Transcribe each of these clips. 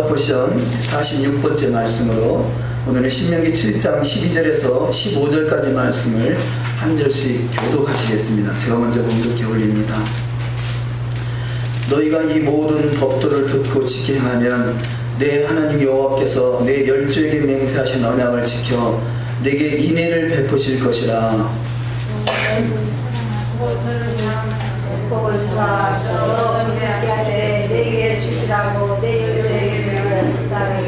포션 46번째 말씀으로 오늘은 신명기 7장 12절에서 15절까지 말씀을 한 절씩 교독하시겠습니다. 제가 먼저 봉독해 올립니다. 너희가 이 모든 법도를 듣고 지켜 행하면 내 하나님 여호와께서 내 열조에게 맹세하신 언약을 지켜 내게 인애를 베푸실 것이라. 복을 주사 내게 주시라고 내 열조에게 주시라고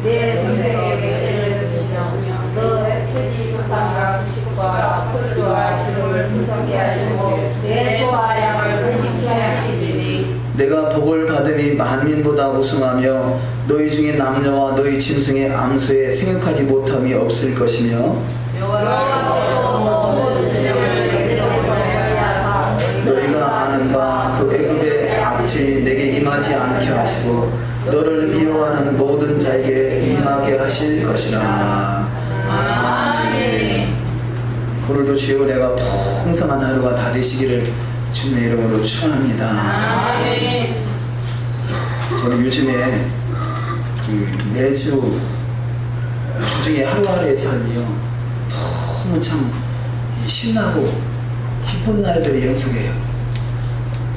내 선생에게 주시라고 너의 태지 소상과 구식과 풀과 기름을 분석해 하시고 내 소와 양을 분식해 하시리니 내가 복을 받음이 만민보다 우승하며 너희 중에 남녀와 너희 짐승의 암수에 생육하지 못함이 없을 것이며 너희가 아는 바 그 애굽의 악취 내게 임하지 않게 하시고 너를 미워하는 모든 자에게 임하게 하실 것이라. 아멘. 오늘도 주여 내가 풍성한 하루가 다 되시기를 주님의 이름으로 축원합니다. 아멘. 저는 요즘에 매주 주중에 하루하루의 삶이요 너무 참 신나고 기쁜 날들이 연속해요.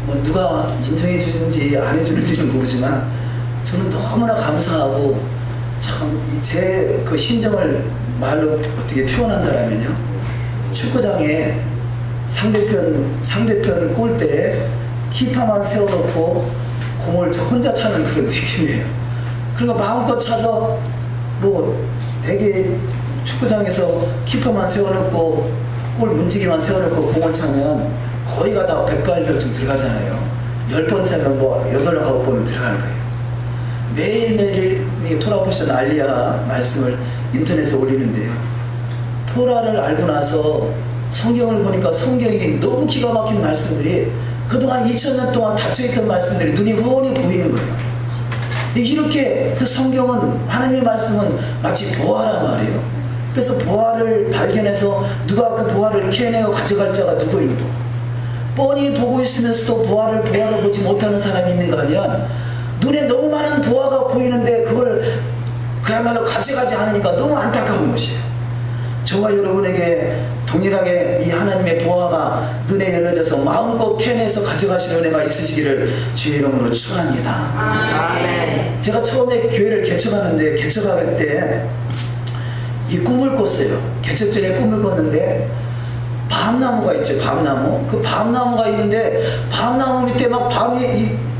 뭐 누가 인정해 주는지 안 해주는지는 모르지만 저는 너무나 감사하고 참 제 그 심정을 말로 어떻게 표현한다라면요, 축구장에 상대편 골대에 키퍼만 세워놓고 공을 저 혼자 차는 그런 느낌이에요. 그러니까 마음껏 차서 뭐 되게 축구장에서 키퍼만 세워놓고 골 문지기만 세워놓고 공을 차면 거의 가다 100발별쯤 들어가잖아요. 10번 차면 뭐 8, 9번은 들어갈 거예요. 매일매일 토라포션 알리아 말씀을 인터넷에 올리는데요, 토라를 알고 나서 성경을 보니까 성경이 너무 기가 막힌 말씀들이 그동안 2000년 동안 닫혀있던 말씀들이 눈이 훤히 보이는 거예요. 이렇게 그 성경은, 하나님의 말씀은 마치 보화란 말이에요. 그래서 보화를 발견해서 누가 그 보화를 캐내어 가져갈 자가 누구인고, 뻔히 보고 있으면서도 보화를 보지 못하는 사람이 있는가 하면 눈에 너무 많은 보화가 보이는데 그걸 그야말로 가져가지 않으니까 너무 안타까운 것이에요. 저와 여러분에게 동일하게 이 하나님의 보화가 눈에 열려져서 마음껏 캐내서 가져가시는 은혜가 있으시기를 주의 이름으로 축원합니다. 아멘. 제가 처음에 교회를 개척하는데, 개척할 때 이 꿈을 꿨어요. 개척 전에 꿈을 꿨는데 밤나무가 있죠. 밤나무. 그 밤나무가 있는데 밤나무 밑에 막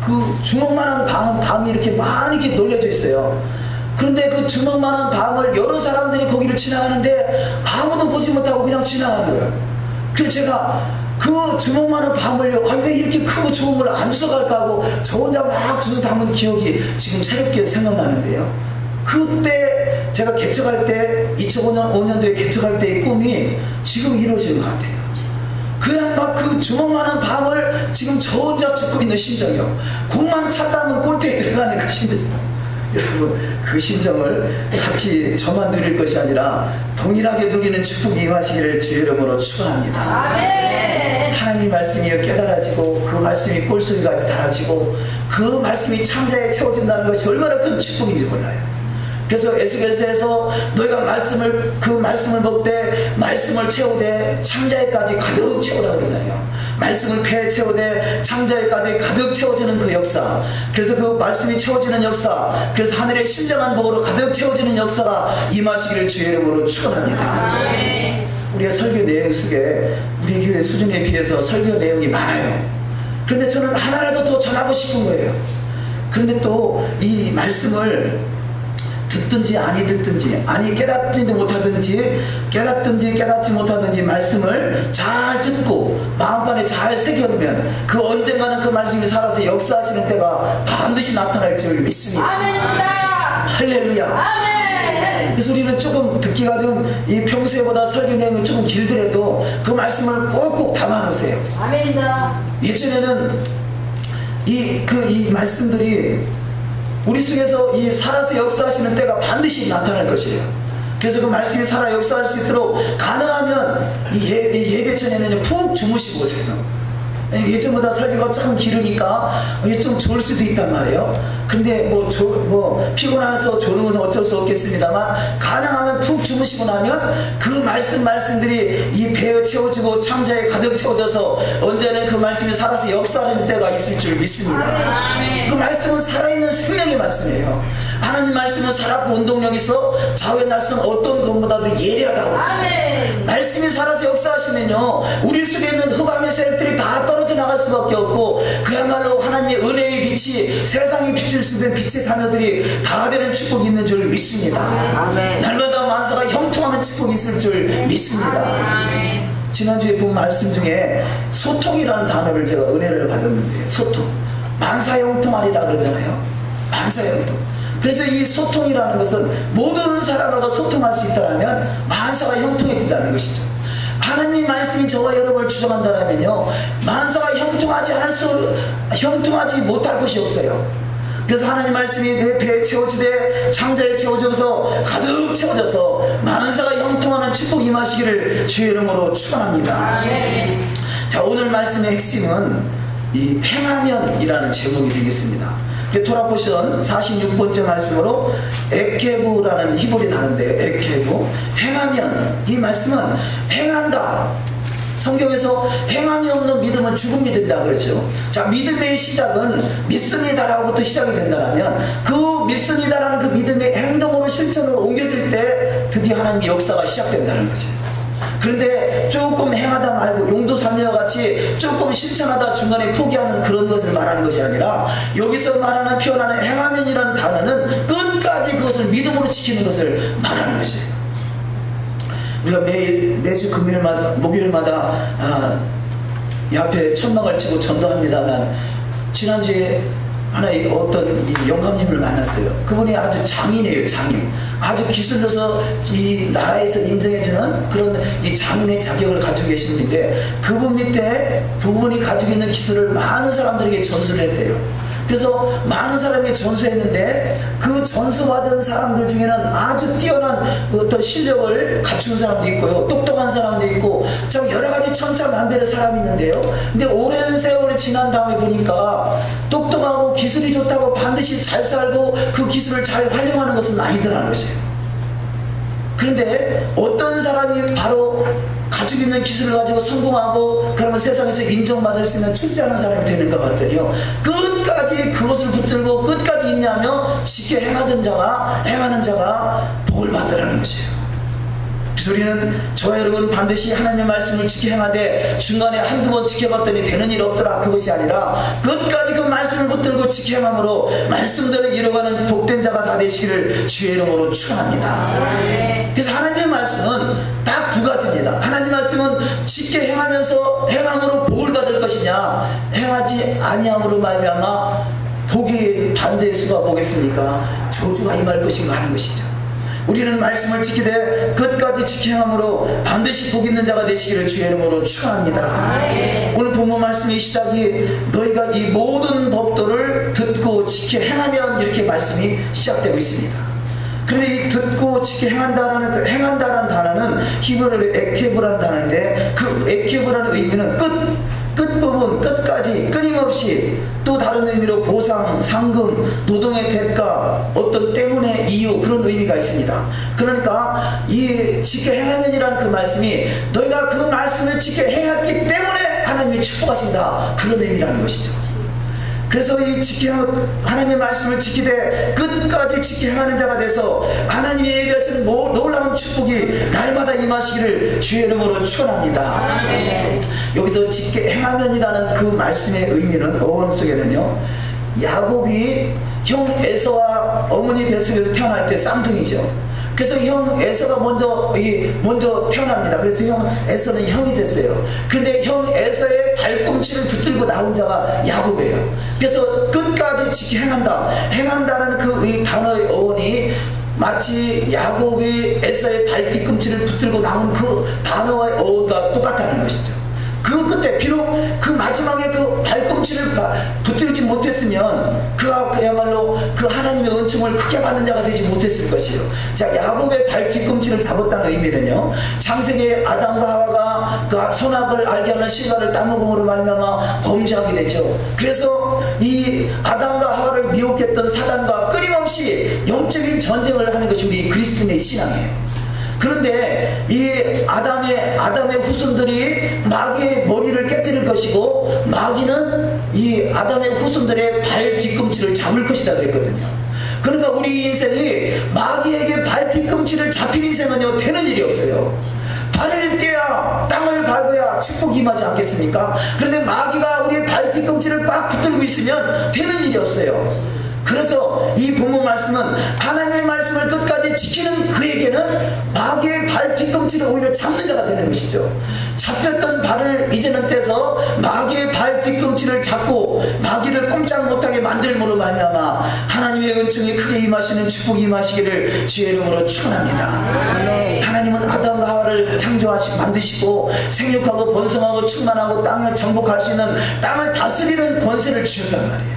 그 주먹만한 밤이 이렇게 많이 이렇게 놀려져 있어요. 그런데 그 주먹만한 밤을 여러 사람들이 거기를 지나가는데 아무도 보지 못하고 그냥 지나가는 거예요. 그래서 제가 그 주먹만한 밤을요, 왜 이렇게 크고 좋은 걸 안 주워갈까 하고 저 혼자 막 주워 담은 기억이 지금 새롭게 생각나는데요, 그때 제가 개척할 때 2005년도에 개척할 때의 꿈이 지금 이루어지는 것 같아요. 그냥 막 그 주먹만한 밤을 지금 저 혼자 죽고 있는 심정이요. 공만 찼다면 골대에 들어가는 그 심정. 여러분, 그 심정을 같이 저만 누릴 것이 아니라 동일하게 누리는 축복이 임하시기를 주의 이름으로 축원합니다. 아멘. 하나님 말씀이 깨달아지고 그 말씀이 꼴소리까지 달아지고 그 말씀이 창자에 채워진다는 것이 얼마나 큰 축복인지 몰라요. 그래서 에스겔서에서 너희가 그 말씀을 먹되 말씀을 채우되 창자에까지 가득 채우라 그러잖아요. 말씀을 배에 채우되 창자에까지 가득 채워지는 그 역사, 그래서 그 말씀이 채워지는 역사, 그래서 하늘의 신령한 복으로 가득 채워지는 역사가 임하시기를 주의 이름으로 축원합니다. 우리의 설교 내용 속에 우리 교회 수준에 비해서 설교 내용이 많아요. 그런데 저는 하나라도 더 전하고 싶은 거예요. 그런데 또 이 말씀을 듣든지 아니 듣든지, 아니 깨닫지도 못하든지 깨닫든지 깨닫지 못하든지 말씀을 잘 듣고 마음판에 잘 새겨놓으면 그 언젠가는 그 말씀이 살아서 역사하시는 때가 반드시 나타날 줄 믿습니다. 아멘입니다. 할렐루야. 아멘. 그래서 우리는 조금 듣기가 이 평소에보다 설교 내용이 조금 길더라도 그 말씀을 꼭꼭 담아놓으세요. 아멘입니다. 예전에는 이 말씀들이 우리 속에서 이 살아서 역사하시는 때가 반드시 나타날 것이에요. 그래서 그 말씀이 살아 역사할 수 있도록 가능하면 이 예배전에는 푹 주무시고 오세요. 예전보다 설교가 조금 길으니까 이게 좀 좋을 수도 있단 말이에요. 근데 뭐 피곤해서 조는 것은 어쩔 수 없겠습니다만, 가능하면 푹 주무시고 나면 그 말씀들이 이 배에 채워지고 창자에 가득 채워져서 언제는 그 말씀이 살아서 역사하는 때가 있을 줄 믿습니다. 그 말씀은 살아있는 생명의 말씀이에요. 하나님 말씀은 살았고 운동력 있어 좌우의 날선 어떤 것보다도 예리하다고. 말씀이 살아서 역사하시면요, 우리 속에 있는 흑암의 세력들이 다 떨어져 나갈 수밖에 없고, 그야말로 하나님의 은혜의 빛이 세상에 비칠 수 있는 빛의 자녀들이 다 되는 축복이 있는 줄 믿습니다. 날마다 만사가 형통하는 축복이 있을 줄 믿습니다. 지난주에 본 말씀 중에 소통이라는 단어를 제가 은혜를 받았는데, 소통, 만사형통하리라 그러잖아요. 만사형통. 그래서 이 소통이라는 것은 모든 사람과 소통할 수 있다면 만사가 형통해진다는 것이죠. 하나님 말씀이 저와 여러분을 주장한다면요, 만사가 형통하지 못할 것이 없어요. 그래서 하나님 말씀이 내 배에 채워지되 창자에 채워져서 가득 채워져서 만사가 형통하는 축복 임하시기를 주의 이름으로 축원합니다. 자, 오늘 말씀의 핵심은 이 행하면이라는 제목이 되겠습니다. 돌아보시던 46번째 말씀으로 에케부라는 히브리 단어인데, 에케부, 행하면, 이 말씀은 행한다. 성경에서 행함이 없는 믿음은 죽음이 된다 그러죠. 자, 믿음의 시작은 믿습니다라고부터 시작이 된다면, 그 믿습니다라는 그 믿음의 행동으로 실천으로 옮겨질 때 드디어 하나님의 역사가 시작된다는 거죠. 그런데 조금 행하다 말고 용도삼매와 같이 조금 실천하다 중간에 포기하는 그런 것을 말하는 것이 아니라, 여기서 말하는 표현하는 행하면이라는 단어는 끝까지 그것을 믿음으로 지키는 것을 말하는 것이에요. 우리가 매주 금요일마다, 목요일마다 이 앞에 천막을 치고 전도합니다만, 지난주에 하나의 어떤 영감님을 만났어요. 그분이 아주 장인이에요. 장인. 아주 기술로서 이 나라에서 인정해주는 그런 이 장인의 자격을 가지고 계신 분인데, 그분 밑에 부분이 가지고 있는 기술을 많은 사람들에게 전수를 했대요. 그래서 많은 사람에게 전수했는데, 그 전수받은 사람들 중에는 아주 뛰어난 어떤 실력을 갖춘 사람도 있고요, 똑똑한 사람도 있고, 참 여러가지 천차만별의 사람이 있는데요, 근데 오랜 세월이 지난 다음에 보니까 똑똑하고 기술이 좋다고 반드시 잘 살고 그 기술을 잘 활용하는 것은 아니더라는 것이에요. 그런데 어떤 사람이 바로 가지고 있는 기술을 가지고 성공하고 그러면 세상에서 인정받을 수 있는 출세하는 사람이 되는 것 같더니요, 끝까지 그것을 붙들고 끝까지 있냐며 쉽게 행하는 자가 복을 받더라는 것이에요. 그래서 우리는 저와 여러분 반드시 하나님의 말씀을 지켜 행하되 중간에 한두 번 지켜봤더니 되는 일 없더라, 그것이 아니라 끝까지 그 말씀을 붙들고 지켜 행함으로 말씀대로 이루어가는 복된 자가 다 되시기를 주의 이름으로 축원합니다. 그래서 하나님의 말씀은 딱 두 가지입니다. 하나님 말씀은 쉽게 행하면서 행함으로 복을 받을 것이냐, 행하지 아니함으로 말미암아 복이 반대의 수가 뭐겠습니까? 저주가 임할 것인가 하는 것이죠. 우리는 말씀을 지키되 끝까지 지켜 행함으로 반드시 복 있는 자가 되시기를 주의 이름으로 축원합니다. 오늘 본문 말씀의 시작이 너희가 이 모든 법도를 듣고 지켜 행하면, 이렇게 말씀이 시작되고 있습니다. 그런데 이 듣고 지켜 행한다라는 그 행한다라는 단어는 히브리어로 에케브라는 단어인데, 그 에케브라는 의미는 끝부분, 끝까지, 끊임없이, 또 다른 의미로 보상, 상금, 노동의 대가, 어떤 때문에 이유, 그런 의미가 있습니다. 그러니까 이 지켜 행하면이라는 그 말씀이 너희가 그 말씀을 지켜 행했기 때문에 하나님이 축복하신다, 그런 의미라는 것이죠. 그래서 이 하나님의 말씀을 지키되 끝까지 지켜 행하는 자가 돼서 하나님이 예비하신 놀라운 축복이 날마다 임하시기를 주의 이름으로 축원합니다. 여기서 지켜 행하면이라는 그 말씀의 의미는, 어원 속에는요, 야곱이 형 에서와 어머니 뱃속에서 태어날 때 쌍둥이죠. 그래서 형 에서가 먼저 태어납니다. 그래서 형 에서는 형이 됐어요. 근데 형 에서의 발꿈치를 붙들고 나온 자가 야곱이에요. 그래서 끝까지 지켜 행한다라는 그 단어의 어원이 마치 야곱이 에서의 발 뒤꿈치를 붙들고 나온 그 단어의 어원과 똑같다는 것이죠. 그 끝에 비록 그 마지막에 그 발꿈치를 붙들지 못했으면 그야말로 그 하나님의 은총을 크게 받는 자가 되지 못했을 것이요. 자, 야곱의 발 뒤꿈치를 잡았다는 의미는요, 창세기 아담과 하와가 그 선악을 알게 하는 실과를 따먹음으로 말미암아 범죄하게 되죠. 그래서 이 아담과 하와를 미혹했던 사단과 끊임없이 영적인 전쟁을 하는 것이 우리 그리스도인의 신앙이에요. 그런데 이 아담의 후손들이 마귀의 머리를 깨뜨릴 것이고, 마귀는 이 아담의 후손들의 발 뒤꿈치를 잡을 것이다 그랬거든요. 그러니까 우리 인생이 마귀에게 발 뒤꿈치를 잡힌 인생은요, 되는 일이 없어요. 발을 떼야, 땅을 밟아야 축복이 임하지 않겠습니까? 그런데 마귀가 우리의 발 뒤꿈치를 꽉 붙들고 있으면 되는 일이 없어요. 그래서 이 본문 말씀은 하나님의 말씀을 끝까지 지키는 그에게는 마귀의 발 뒤꿈치를 오히려 잡는 자가 되는 것이죠. 잡혔던 발을 이제는 떼서 마귀의 발 뒤꿈치를 잡고 마귀를 꼼짝 못하게 만들므로 말미암아 하나님의 은총이 크게 임하시는 축복이 임하시기를 주의 이름으로 축원합니다. 하나님은 아담과 하와를 만드시고 생육하고 번성하고 충만하고 땅을 정복할 수 있는, 땅을 다스리는 권세를 주셨단 말이에요.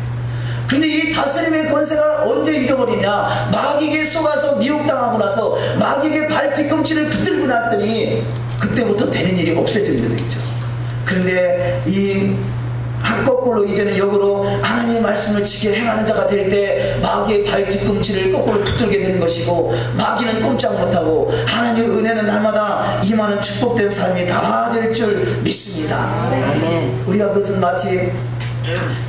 근데 이 다스림의 권세가 언제 잃어버리냐? 마귀에게 속아서 미혹당하고 나서 마귀에게 발 뒤꿈치를 붙들고 났더니 그때부터 되는 일이 없어지는 거죠. 그런데 이 거꾸로 이제는 역으로 하나님의 말씀을 지켜 행하는 자가 될 때 마귀의 발 뒤꿈치를 거꾸로 붙들게 되는 것이고, 마귀는 꼼짝 못하고 하나님의 은혜는 날마다 임하는 축복된 삶이 다 될 줄 믿습니다. 우리가 그것은 마치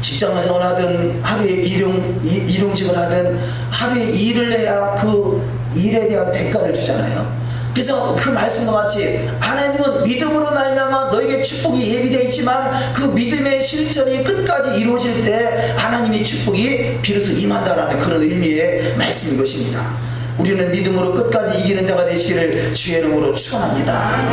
직장생활 하든 하루에 일용직을 하든 하루에 일을 해야 그 일에 대한 대가를 주잖아요. 그래서 그 말씀과 같이 하나님은 믿음으로 말미암아 너에게 축복이 예비되어 있지만 그 믿음의 실천이 끝까지 이루어질 때 하나님의 축복이 비로소 임한다라는 그런 의미의 말씀인 것입니다. 우리는 믿음으로 끝까지 이기는 자가 되시기를 주의 이름으로 축원합니다.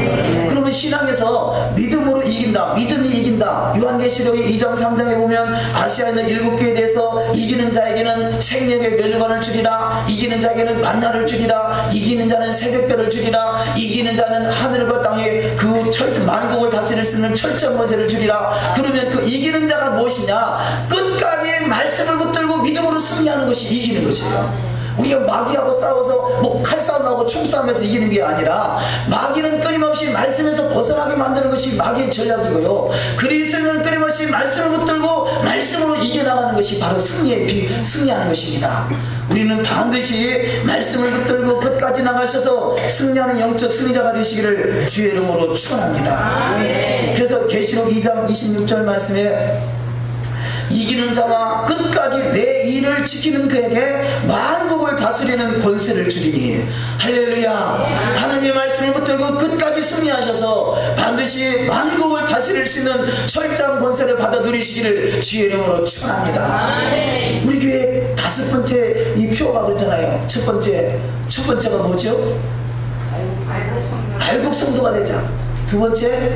그러면 신앙에서 믿음으로 이긴다, 믿음이 이긴다. 요한계시록 2장 3장에 보면 아시아에 있는 7교회에 대해서 이기는 자에게는 생명의 멸관을 주리라, 이기는 자에게는 만나를 주리라, 이기는 자는 새벽별을 주리라, 이기는 자는 하늘과 땅에 그 만국을 다스릴 수 있는 철저한 권세를 주리라. 그러면 그 이기는 자가 무엇이냐? 끝까지 말씀을 붙들고 믿음으로 승리하는 것이 이기는 것이에요. 우리가 마귀하고 싸워서 뭐 칼싸움하고 총싸움에서 이기는 게 아니라, 마귀는 끊임없이 말씀에서 벗어나게 만드는 것이 마귀의 전략이고요, 그리스도는 끊임없이 말씀을 붙들고 말씀으로 이겨나가는 것이 바로 승리하는 것입니다. 우리는 반드시 말씀을 붙들고 끝까지 나가셔서 승리하는 영적 승리자가 되시기를 주의 이름으로 축원합니다. 그래서 계시록 2장 26절 말씀에 이기는 자와 끝까지 내 일을 지키는 그에게 만국을 다스리는 권세를 주리니. 할렐루야. 하나님의 말씀을 붙들고 끝까지 승리하셔서 반드시 만국을 다스릴 수 있는 철저한 권세를 받아 누리시기를 주의 이름으로 축원합니다. 우리 교회 5번째 이 표가 그렇잖아요. 첫 번째가 뭐죠? 발국 성도가 되자. 두 번째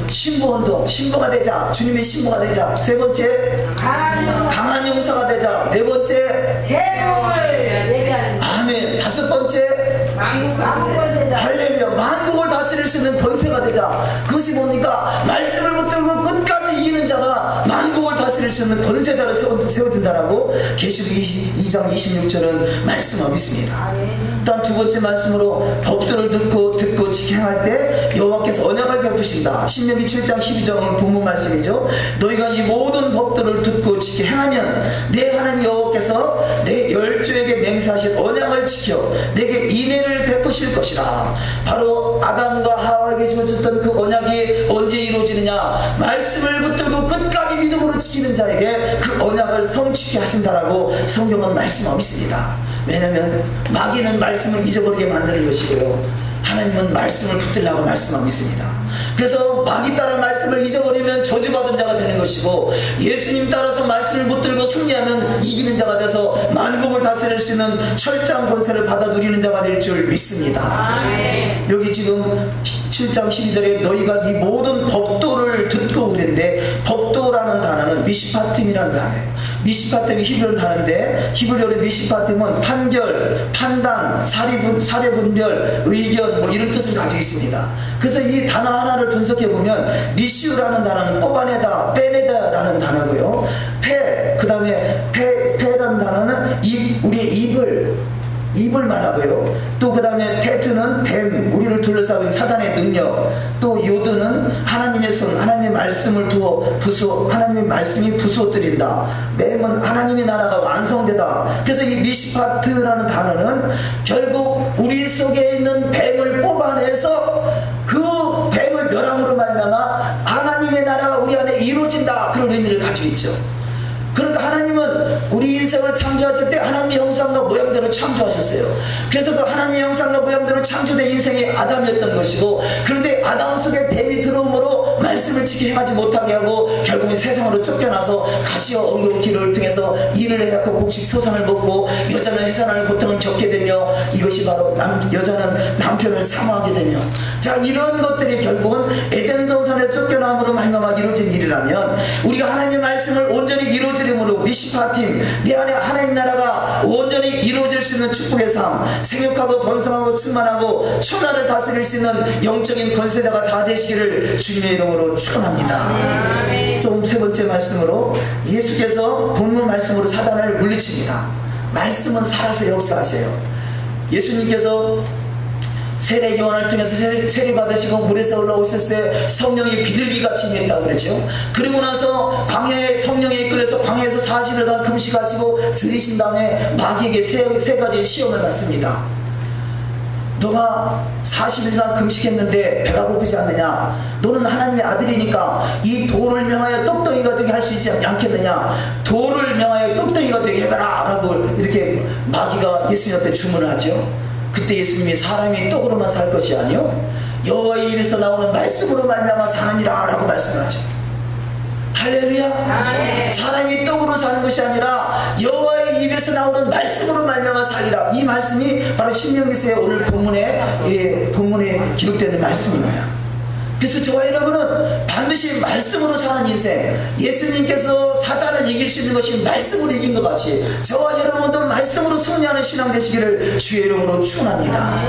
신부운동, 신부가 되자, 주님의 신부가 되자. 세 번째 강한 용사가 되자. 네 번째 대복을 예비하는. 아멘. 다섯 번째 만국 권세자. 할렐루야. 만국을 다스릴 수 있는 권세가 되자. 그것이 뭡니까? 말씀을 붙들고 끝까지 이기는 자가 만국을 다스릴 수 있는 권세자로 세워진다라고 계시록 2장 26절은 말씀하고 있습니다. 일단 두 번째 말씀으로 법도를 듣고 지켜 행할 때 여호와께서 언약을 베푸신다. 신명기 7장 12절은 본문 말씀이죠. 너희가 이 모든 법도를 듣고 지켜 행하면 내 하나님 여호와께서 내 열조에게 맹세하신 언약을 지켜 내게 인애를 베푸실 것이라. 바로 아담과 하와에게 주어졌던 그 언약이 언제 이루어지느냐? 말씀을 붙들고 끝까지 믿음으로 지키는 자에게 그 언약을 성취케 하신다라고 성경은 말씀하고 있습니다. 왜냐하면 마귀는 말씀을 잊어버리게 만드는 것이고요, 하나님은 말씀을 붙들라고 말씀하고 있습니다. 그래서 마귀 따라 말씀을 잊어버리면 저주받은 자가 되는 것이고, 예수님 따라서 말씀을 붙들고 승리하면 이기는 자가 돼서 만국을 다스릴 수 있는 철저한 권세를 받아 누리는 자가 될 줄 믿습니다. 여기 지금 7장 12절에 너희가 이 모든 법도를 듣고 그랬는데, 법도라는 단어는 미시파팀이라는 단어예요. 미시파템이 히브리어로 다른데, 히브리어로 미시파템은 판결, 판단, 사례 분별, 의견 뭐 이런 뜻을 가지고 있습니다. 그래서 이 단어 하나를 분석해 보면 미슈라는 단어는 뽑아내다, 빼내다라는 단어고요. 그 다음에 페라는 단어는 우리의 입을 말하고요. 또 그 다음에 테트는 뱀, 우리를 둘러싸고 있는 사단의 능력. 또 요드는 하나님의 손, 하나님의 말씀을 하나님의 말씀이 부수어뜨린다. 뱀은 하나님의 나라가 완성되다. 그래서 이 미시파트라는 단어는 결국 우리 속에 있는 뱀을 뽑아내서 그 뱀을 멸함으로 말미암아 하나님의 나라가 우리 안에 이루어진다, 그런 의미를 가지고 있죠. 그러니까 하나님은 우리 인생을 창조하실 때 하나님의 형상과 모양대로 창조하셨어요. 그래서 그 하나님의 형상과 모양대로 창조된 인생이 아담이었던 것이고, 그런데 아담 속에 뱀이 들어옴으로 말씀을 지키 행하지 못하게 하고 결국은 세상으로 쫓겨나서 가시와 어려운 길을 통해서 일을 해갖고 곡식 소산을 먹고, 여자는 해산하는 고통을 겪게 되며, 이것이 바로 여자는 남편을 사모하게 되며, 자, 이런 것들이 결국은 에덴 동산에 쫓겨남으로 말미암아 이루어진 일이라면, 우리가 하나님의 말씀을 온전히 이루어지므로 미시파팀, 내 안에 하나님 나라가 온전히 이루어질 수 있는 축복의 삶, 생육하고 번성하고 충만하고 천하를 다스릴 수 있는 영적인 권세자가 다 되시기를 주님의 이름으로 축원합니다. 좀 세 번째 말씀으로, 예수께서 본문 말씀으로 사단을 물리칩니다. 말씀은 살아서 역사하셔요. 예수님께서 세례 요한을 통해서 세례 받으시고 물에서 올라오셨을 때 성령이 비둘기같이 임했다고 그랬죠. 그리고 나서 광야에 성령에 이끌려서 광야에서 40일간 금식하시고 줄이신 다음에 마귀에게 세 가지의 시험을 받습니다. 너가 40일간 금식했는데 배가 고프지 않느냐? 너는 하나님의 아들이니까 이 돌을 명하여 떡덩이가 되게 할 수 있지 않겠느냐? 돌을 명하여 떡덩이가 되게 해봐라 라고 이렇게 마귀가 예수님 앞에 주문을 하죠. 그때 예수님이 사람이 떡으로만 살 것이 아니요 여호와의 입에서 나오는 말씀으로 말미암아 사느니라 라고 말씀하죠. 할렐루야. 사람이 떡으로 사는 것이 아니라 여호와의 입에서 나오는 말씀으로 말미암아 살리라. 이 말씀이 바로 신명기서의 오늘 본문에 기록되는 말씀입니다. 그래서 저와 여러분은 반드시 말씀으로 사는 인생, 예수님께서 사단을 이길 수 있는 것이 말씀으로 이긴 것 같이 저와 여러분도 말씀으로 승리하는 신앙 되시기를 주의 이름으로 축원합니다.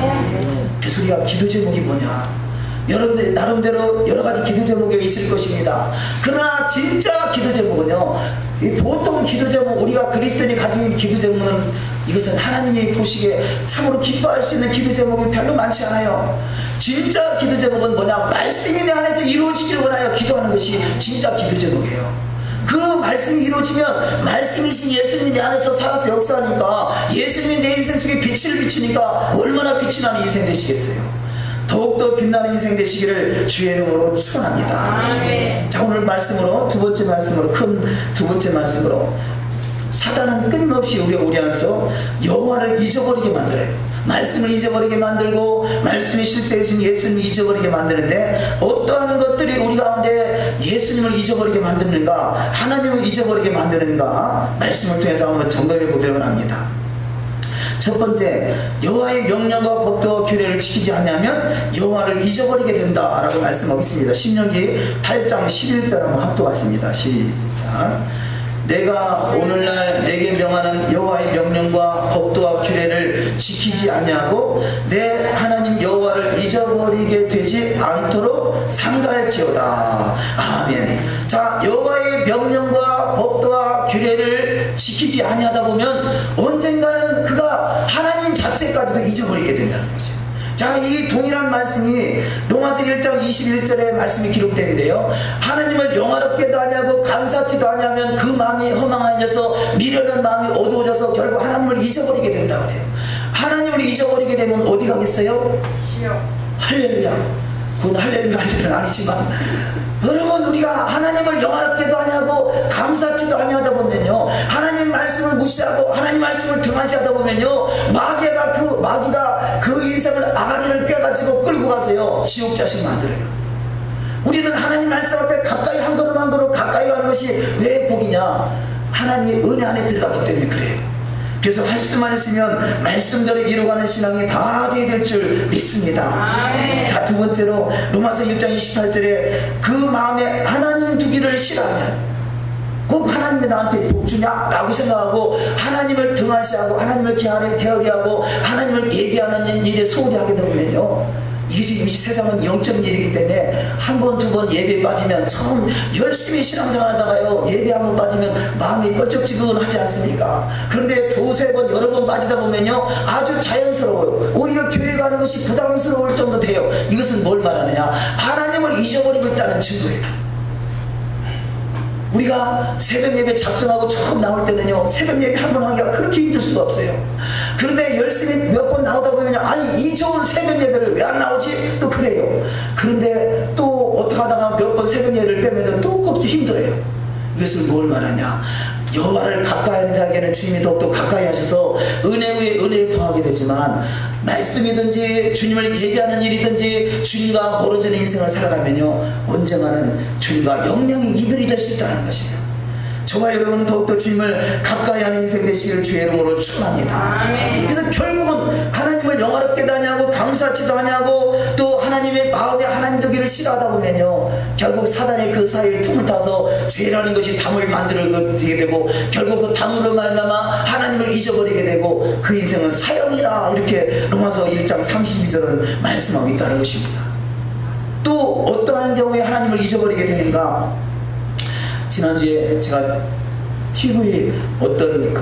그래서 우리가 기도 제목이 뭐냐? 여러분들 나름대로 여러 가지 기도 제목이 있을 것입니다. 그러나 진짜 기도 제목은요, 보통 기도 제목, 우리가 그리스도인이 가지고 있는 기도 제목은 이것은 하나님이 보시기에 참으로 기뻐할 수 있는 기도 제목이 별로 많지 않아요. 진짜 기도 제목은 뭐냐? 말씀이 내 안에서 이루어지기를 원하여 기도하는 것이 진짜 기도 제목이에요. 그 말씀이 이루어지면 말씀이신 예수님이 내 안에서 살아서 역사하니까, 예수님이 내 인생 속에 빛을 비추니까 얼마나 빛이 나는 인생 되시겠어요. 더욱더 빛나는 인생 되시기를 주의 이름으로 축원합니다. 자, 오늘 말씀으로 두 번째 말씀으로 사단은 끊임없이 우리 안에서 여호와를 잊어버리게 만들어요. 말씀을 잊어버리게 만들고 말씀이 실제이신 예수님을 잊어버리게 만드는데, 어떠한 것들이 우리 가운데 예수님을 잊어버리게 만드는가, 하나님을 잊어버리게 만드는가, 말씀을 통해서 한번 점검해 보려고 합니다. 첫 번째, 여호와의 명령과 법도와 규례를 지키지 않냐면 여호와를 잊어버리게 된다라고 말씀하고 있습니다. 신명기 8장 11절 한번 합독하십니다. 시작. 내가 오늘날 내게 명하는 여호와의 명령과 법도와 규례를 지키지 아니하고 내 하나님 여호와를 잊어버리게 되지 않도록 삼가할지어다. 아멘. 자, 여호와의 명령과 법도와 규례를 지키지 아니하다 보면 언젠가는 그가 하나님 자체까지도 잊어버리게 된다는 거죠. 자, 이 동일한 말씀이 로마서 1장 21절에 말씀이 기록되는데요, 하나님을 영화롭게도 아니하고 감사치도 아니하면 그 마음이 허망해져서 미련한 마음이 어두워져서 결국 하나님을 잊어버리게 된다 그래요. 하나님을 잊어버리게 되면 어디 가겠어요? 할렐루야. 그건 할렐루야 할 일은 아니지만, 여러분, 우리가 하나님을 영화롭게도 아니하고 감사치도 아니하다 보면요, 하나님 말씀을 무시하고 하나님 말씀을 등한시하다 보면요, 마귀가 그 인생을 아가리를 꿰가지고 끌고 가서요 지옥 자식 만들어요. 우리는 하나님 말씀 앞에 가까이 한 걸음 한 걸음 가까이 가는 것이 왜 복이냐? 하나님의 은혜 안에 들어갔기 때문에 그래요. 그래서 할 수만 있으면 말씀대로 이루어가는 신앙이 다 되게 될 줄 믿습니다. 자, 두 번째로 로마서 1장 28절에 그 마음에 하나님 두기를 싫어하면, 꼭 하나님이 나한테 복 주냐라고 생각하고 하나님을 등한시하고 하나님을 게으리하고 하나님을 얘기하는 일에 소홀히 하게 되면요, 이 세상은 영적 일이기 때문에 한 번, 두 번 예배에 빠지면 처음 열심히 신앙생활 하다가요, 예배 한 번 빠지면 마음이 껄쩍지근하지 않습니까? 그런데 두세 번, 여러 번 빠지다 보면요, 아주 자연스러워요. 오히려 교회 가는 것이 부담스러울 정도 돼요. 이것은 뭘 말하느냐? 하나님을 잊어버리고 있다는 증거예요. 우리가 새벽 예배 작정하고 처음 나올 때는요, 새벽 예배 한 번 하기가 그렇게 힘들 수가 없어요. 그런데 열심히 몇 번 나오다 보면, 아니 이 좋은 새벽 예배를 왜 안 나오지? 또 그래요. 그런데 또 어떻게 하다가 몇 번 새벽 예배를 빼면 또 꼽기 힘들어요. 이것은 뭘 말하냐? 여호와를 가까이 하는 자에게는 주님이 더욱더 가까이 하셔서 은혜 위에 은혜를 더하게 되지만, 말씀이든지 주님을 예배하는 일이든지 주님과 멀어지는 인생을 살아가면요, 언젠가는 주님과 영영이 이별이 될 수 있다는 것이에요. 저와 여러분은 더욱더 주님을 가까이 하는 인생 되시기를 주의 이름으로 축원합니다. 그래서 결국은 하나님을 영화롭게도 하냐고 감사치도 하냐고 또 하나님의 마음에 하나님 되기를 싫어하다 보면요, 결국 사단의 그 사이를 틈을 타서 죄라는 것이 담을 만들게 되고, 결국 그 담으로 말미암아 하나님을 잊어버리게 되고, 그 인생은 사형이라, 이렇게 로마서 1장 32절은 말씀하고 있다는 것입니다. 또 어떠한 경우에 하나님을 잊어버리게 되는가? 지난주에 제가 TV에 어떤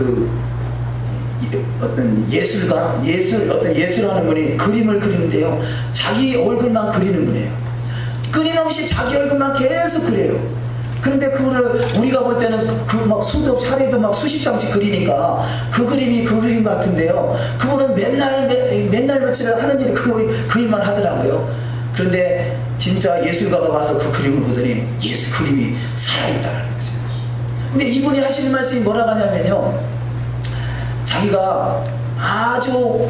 예술하는 분이 그림을 그리는데요, 자기 얼굴만 그리는 분이에요. 끊임없이 자기 얼굴만 계속 그려요. 그런데 그거를 우리가 볼 때는 막 수도 없이 하루에도 막 수십 장씩 그리니까 그 그림이 그 그림 같은데요, 그거는 맨날 며칠을 하는 일이 그림만 하더라고요. 그런데 진짜 예술가가 와서 그 그림을 보더니 그림이 살아있다는 거죠. 근데 이분이 하시는 말씀이 뭐라고 하냐면요, 자기가 아주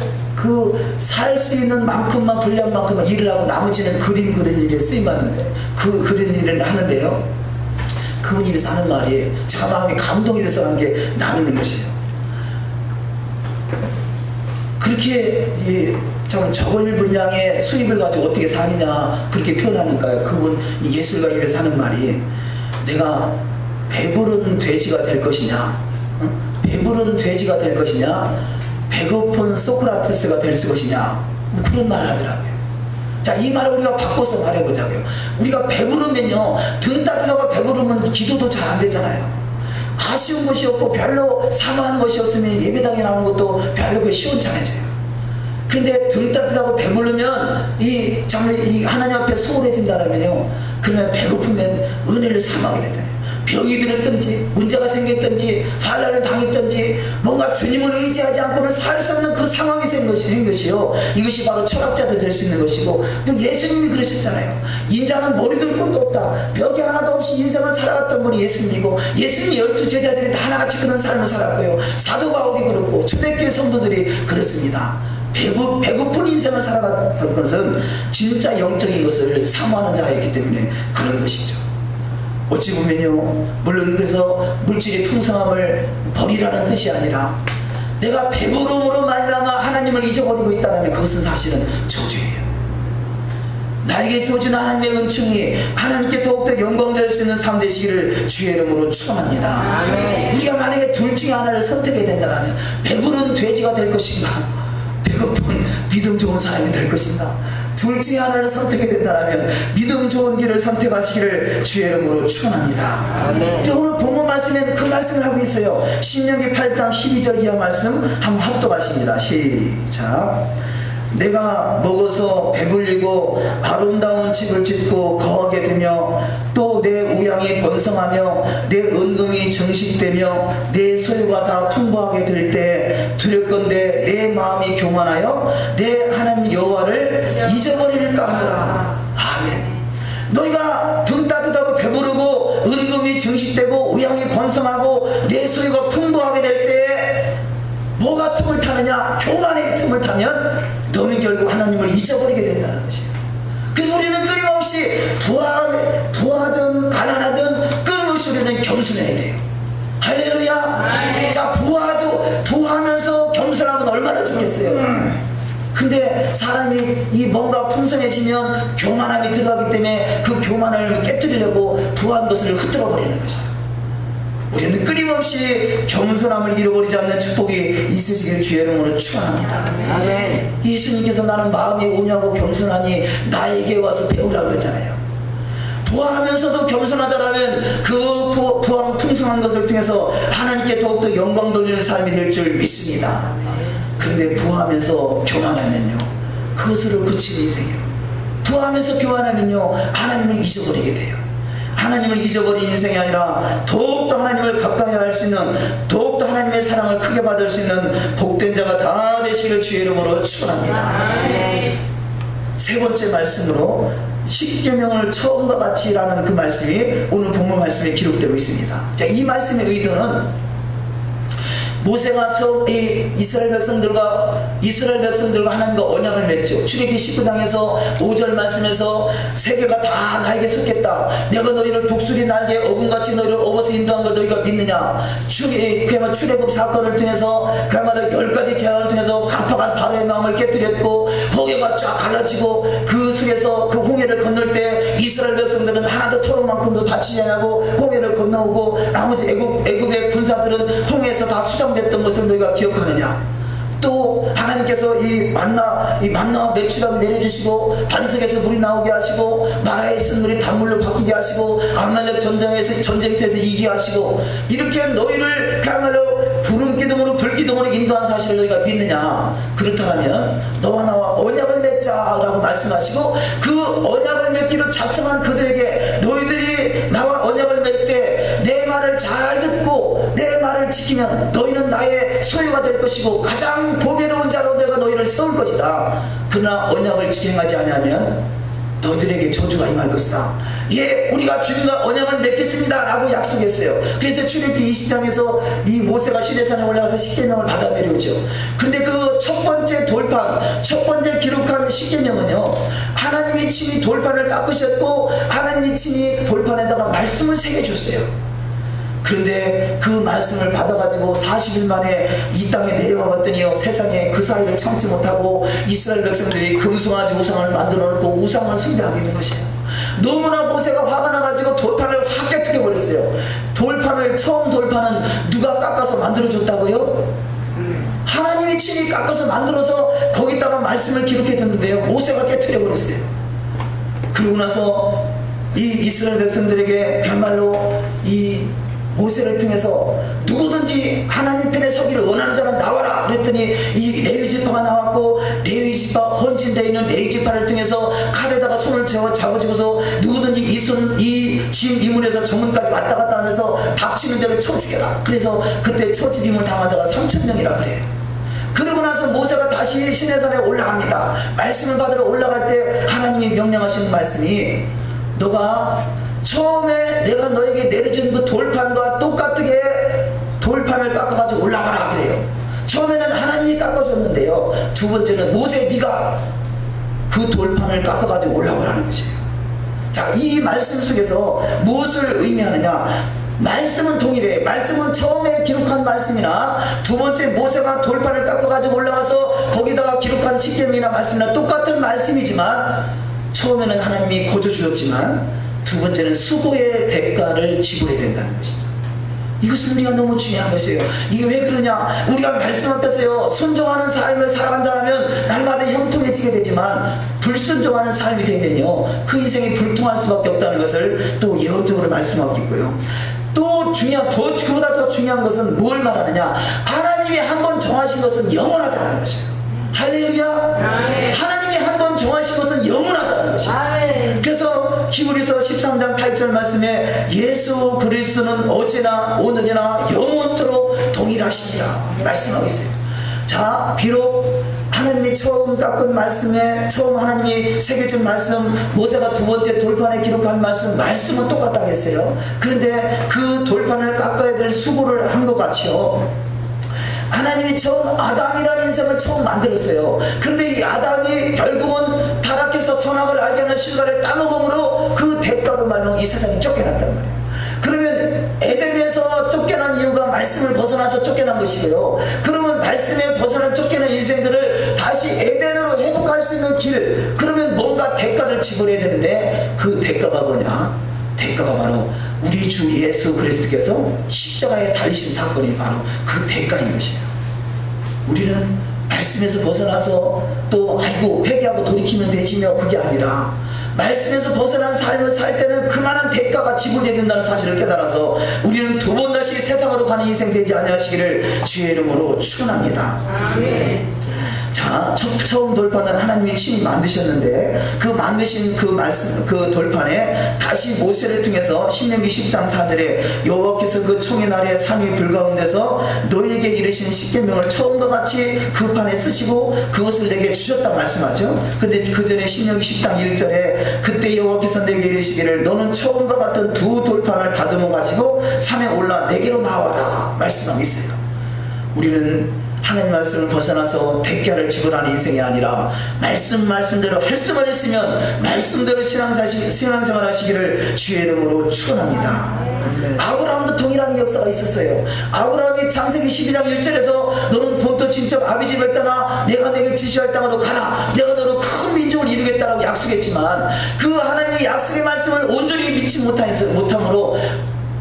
살 수 있는 만큼만 분량만큼만 일을 하고 나머지는 그림 그리는 일에 쓰임받는데, 그 그리는 일을 하는데요, 그분이 입에서 하는 말이 제가 마음이 감동이 돼서 하는 게 나누는 것이에요. 그렇게 적을 분량의 수입을 가지고 어떻게 사느냐 그렇게 표현하니까요, 그분 예술가 입에서 하는 말이, 내가 배부른 돼지가 될 것이냐, 배부른 돼지가 될 것이냐, 배고픈 소크라테스가 될 것이냐, 뭐 그런 말을 하더라고요. 자, 이 말을 우리가 바꿔서 말해보자고요. 우리가 배부르면요, 등 따뜻하고 배부르면 기도도 잘 안 되잖아요. 아쉬운 것이 없고 별로 사모하는 것이 없으면 예배당에 나오는 것도 별로 시원찮아져요. 그런데 등 따뜻하고 배부르면 이 하나님 앞에 소홀해진다면요, 그러면 배고프면 은혜를 사모하게 되잖아요. 병이 들었든지 문제가 생겼든지 환난을 당했든지 뭔가 주님을 의지하지 않고는 살 수 없는 그 상황이 생긴 것이요, 이것이 바로 철학자도 될 수 있는 것이고, 또 예수님이 그러셨잖아요. 인자는 머리도 끝도 없다, 벽이 하나도 없이 인생을 살아갔던 분이 예수님이고, 예수님이 12 제자들이 다 하나같이 그런 삶을 살았고요, 사도 바울이 그렇고 초대교회 성도들이 그렇습니다. 배고픈 인생을 살아갔던 것은 진짜 영적인 것을 사모하는 자이기 때문에 그런 것이죠. 어찌 보면요, 물론 그래서 물질의 풍성함을 버리라는 뜻이 아니라, 내가 배부름으로 말미암아 하나님을 잊어버리고 있다면 그것은 사실은 저주예요. 나에게 주어진 하나님의 은총이 하나님께 더욱더 영광될 수 있는 삶 되시기를 주의 이름으로 축원합니다. 우리가 만약에 둘 중에 하나를 선택해야 된다면 배부른 돼지가 될 것인가, 배고픈 믿음 좋은 사람이 될 것인가, 둘 중에 하나를 선택해야 된다면 믿음 좋은 길을 선택하시기를 주의 이름으로 축원합니다. 오늘 본문 말씀에는 그 말씀을 하고 있어요. 신명기 8장 12절 이하 말씀 한번 합독하십니다. 시작. 내가 먹어서 배불리고 아름다운 집을 짓고 거하게 되며, 또 내 우양이 번성하며 내 은금이 증식되며 내 소유가 다 풍부하게 될 때 두렵건대 내 마음이 교만하여 내 하나님 여호와를 잊어버릴까 하노라. 아멘. 너희가 등 따뜻하고 배부르고 은금이 증식되고 우양이 번성하고 내 소유가 풍부하게 될 때 뭐가 틈을 타느냐? 교만의 틈을 타면 너는 결국 하나님을 잊어버리게 된다는 것이에요. 그래서 우리는 끊임없이 부하든 가난하든 끊임없이 우리는 겸손해야 돼요. 할렐루야. 자, 부하면서 겸손하면 얼마나 좋겠어요. 근데 사람이 이 뭔가 풍성해지면 교만함이 들어가기 때문에 그 교만을 깨뜨리려고 부한 것을 흩어버리는 것이에요. 우리는 끊임없이 겸손함을 잃어버리지 않는 축복이 있으시길 주의 이름으로 축원합니다. 아멘. 예수님께서 나는 마음이 온유하고 겸손하니 나에게 와서 배우라 그랬잖아요. 부하면서도 겸손하다라면 그 부한 풍성한 것을 통해서 하나님께 더욱더 영광 돌리는 삶이 될 줄 믿습니다. 그런데 부하면서 교만하면요, 그것으로 그치는 인생이에요. 부하면서 교만하면요, 하나님을 잊어버리게 돼요. 하나님을 잊어버린 인생이 아니라 더욱더 하나님을 가까이 할 수 있는, 더욱더 하나님의 사랑을 크게 받을 수 있는 복된 자가 다 되시기를 주의 이름으로 축원합니다. 세 번째 말씀으로 십계명을 처음과 같이라는 그 말씀이 오늘 본문 말씀에 기록되고 있습니다. 자, 이 말씀의 의도는 모세가 처음 이 이스라엘 백성들과 하나님과 언약을 맺죠. 출애굽기 19장에서 5절 말씀에서 세계가 다 나에게 속겠다. 내가 너희를 독수리 날개에 어금같이 너희를 업어서 인도한 걸 너희가 믿느냐. 그야말로 출애굽 사건을 통해서 그야말로 10가지 재앙을 통해서 강팍한 바로의 마음을 깨뜨렸고, 홍해가 쫙 갈라지고 그 속에서 그 홍해를 건널 때 이스라엘 백성들은 하나도 토론만큼도 다치지 않고 홍해를 건너오고, 나머지 애굽의 군사들은 홍해에서 다 수장됐던 것을 너희가 기억하느냐. 또 하나님께서 이 만나 매출함 내려주시고 반석에서 물이 나오게 하시고 마라에 있은 물이 단물로 바뀌게 하시고 아말렉 전쟁터에서 이기게 하시고, 이렇게 너희를 그야말로 구름 기둥으로 불 기둥으로 인도한 사실을 너희가 믿느냐. 그렇다면 너와 나와 언약을 맺자라고 말씀하시고, 그 언약을 맺기로 작정한 그들에게 너희들이 나와 언약을 맺되 내 말을 잘 듣고 내 말을 지키면 너희는 나의 소유가 될 것이고 가장 보배로운 자로 내가 너희를 세울 것이다. 그러나 언약을 지행하지 않으면 너희들에게 저주가 임할 것이다. 예, 우리가 주님과 언약을 맺겠습니다 라고 약속했어요. 그래서 출애굽기 20장에서 이 모세가 시내산에 올라가서 십계명을 받아들였죠. 근데 그 첫 번째 돌판, 첫 번째 기록한 십계명은요, 하나님이 친히 돌판을 깎으셨고 하나님이 친히 돌판에다가 말씀을 새겨줬어요. 그런데 그 말씀을 받아가지고 40일 만에 이 땅에 내려와 봤더니요, 세상에 그 사이를 참지 못하고 이스라엘 백성들이 금송아지 우상을 만들어 놓고 우상을 숭배하고 있는 것이에요. 너무나 모세가 화가 나가지고 돌판을 확 깨뜨려 버렸어요. 처음 돌판은 누가 깎아서 만들어줬다고요? 하나님이 친히 깎아서 만들어서 거기다가 말씀을 기록해 줬는데요, 모세가 깨뜨려 버렸어요. 그러고 나서 이 이스라엘 백성들에게 그야말로 이 모세를 통해서 누구든지 하나님 편에 서기를 원하는 자는 나와라 그랬더니 이 레위 지파가 나왔고, 레위 지파 헌신되어 있는 레위 지파를 통해서 칼에다가 손을 잡아주고서 누구든지 이 문에서 정문까지 왔다 갔다 하면서 닥치는 자를 쳐 죽여라. 그래서 그때 쳐 죽임을 당한 자가 3,000명이라 그래요. 그러고 나서 모세가 다시 시내산에 올라갑니다. 말씀을 받으러 올라갈 때 하나님이 명령하시는 말씀이, 너가 처음에 내가 너에게 내려준 그 돌판과 똑같게 돌판을 깎아가지고 올라가라 그래요. 처음에는 하나님이 깎아줬는데요, 두 번째는 모세 네가 그 돌판을 깎아가지고 올라오라는 것이에요. 자, 이 말씀 속에서 무엇을 의미하느냐. 말씀은 동일해. 말씀은 처음에 기록한 말씀이나 두 번째 모세가 돌판을 깎아가지고 올라가서 거기다가 기록한 십계명이나 말씀이나 똑같은 말씀이지만, 처음에는 하나님이 거저 주었지만 두 번째는 수고의 대가를 지불해야 된다는 것이죠. 이것은 우리가 너무 중요한 것이에요. 이게 왜 그러냐. 우리가 말씀 앞에서요, 순종하는 삶을 살아간다면 날마다 형통해지게 되지만, 불순종하는 삶이 되면요, 그 인생이 불통할 수밖에 없다는 것을 또 예언적으로 말씀하고 있고요. 또 그보다 더 중요한 것은 뭘 말하느냐. 하나님이 한번 정하신 것은 영원하다는 것이에요. 할렐루야. 하나님이 한번 정하신 것은 영원하다는 것이에요. 그래서 히브리서 13장 8절 말씀에 예수 그리스도는 어제나 오늘이나 영원토록 동일하시니라 말씀하고 있어요. 자, 비록 하나님이 처음 닦은 말씀에, 처음 하나님이 새겨준 말씀, 모세가 두 번째 돌판에 기록한 말씀은 똑같다고 했어요. 그런데 그 돌판을 깎아야 될 수고를 한 것 같이요, 하나님이 처음 아담이라는 인생을 처음 만들었어요. 그런데 이 아담이 결국은 타락해서 선악을 알게 하는 실과를 따먹음으로 그 대가로 말로 이 세상에 쫓겨났단 말이에요. 그러면 에덴에서 쫓겨난 이유가 말씀을 벗어나서 쫓겨난 것이고요. 그러면 말씀에 벗어난 쫓겨난 인생들을 다시 에덴으로 회복할 수 있는 길, 그러면 뭔가 대가를 지불해야 되는데, 그 대가가 뭐냐? 대가가 바로 우리 우리 주 예수 그리스도께서 십자가에 달리신 사건이 바로 그 대가인 것이에요. 우리는 말씀에서 벗어나서 또 아이고 회개하고 돌이키면 되지며 그게 아니라 말씀에서 벗어난 삶을 살 때는 그만한 대가가 지불된다는 사실을 깨달아서 우리는 두 번 다시 세상으로 가는 인생 되지 아니하시기를 주의 이름으로 축원합니다. 아멘. 자, 처음 돌판은 하나님이 친히 만드셨는데 그 만드신 그 말씀, 그 돌판에 다시 모세를 통해서 신명기 10장 4절에 여호와께서 그 총의 날에 3일 불가운데서 너에게 이르신 십계명을 처음과 같이 그 판에 쓰시고 그것을 내게 주셨다 말씀하죠. 근데 그 전에 신명기 10장 1절에 그때 여호와께서 내게 이르시기를 너는 처음과 같은 두 돌판을 다듬어 가지고 산에 올라 내게로 나와라 말씀하고 있어요. 우리는 하나님 말씀을 벗어나서 대가를 지불하는 인생이 아니라 말씀대로 할 수만 있으면 말씀대로 신앙생활 하시기를 주의 이름으로 축원합니다. 아브라함도 동일한 역사가 있었어요. 아브라함이 창세기 12장 1절에서 너는 본토 친척 아비 집을 떠나 내가 내게 지시할 땅으로 가라 내가 너로 큰 민족을 이루겠다라고 약속했지만 그 하나님의 약속의 말씀을 온전히 믿지 못함으로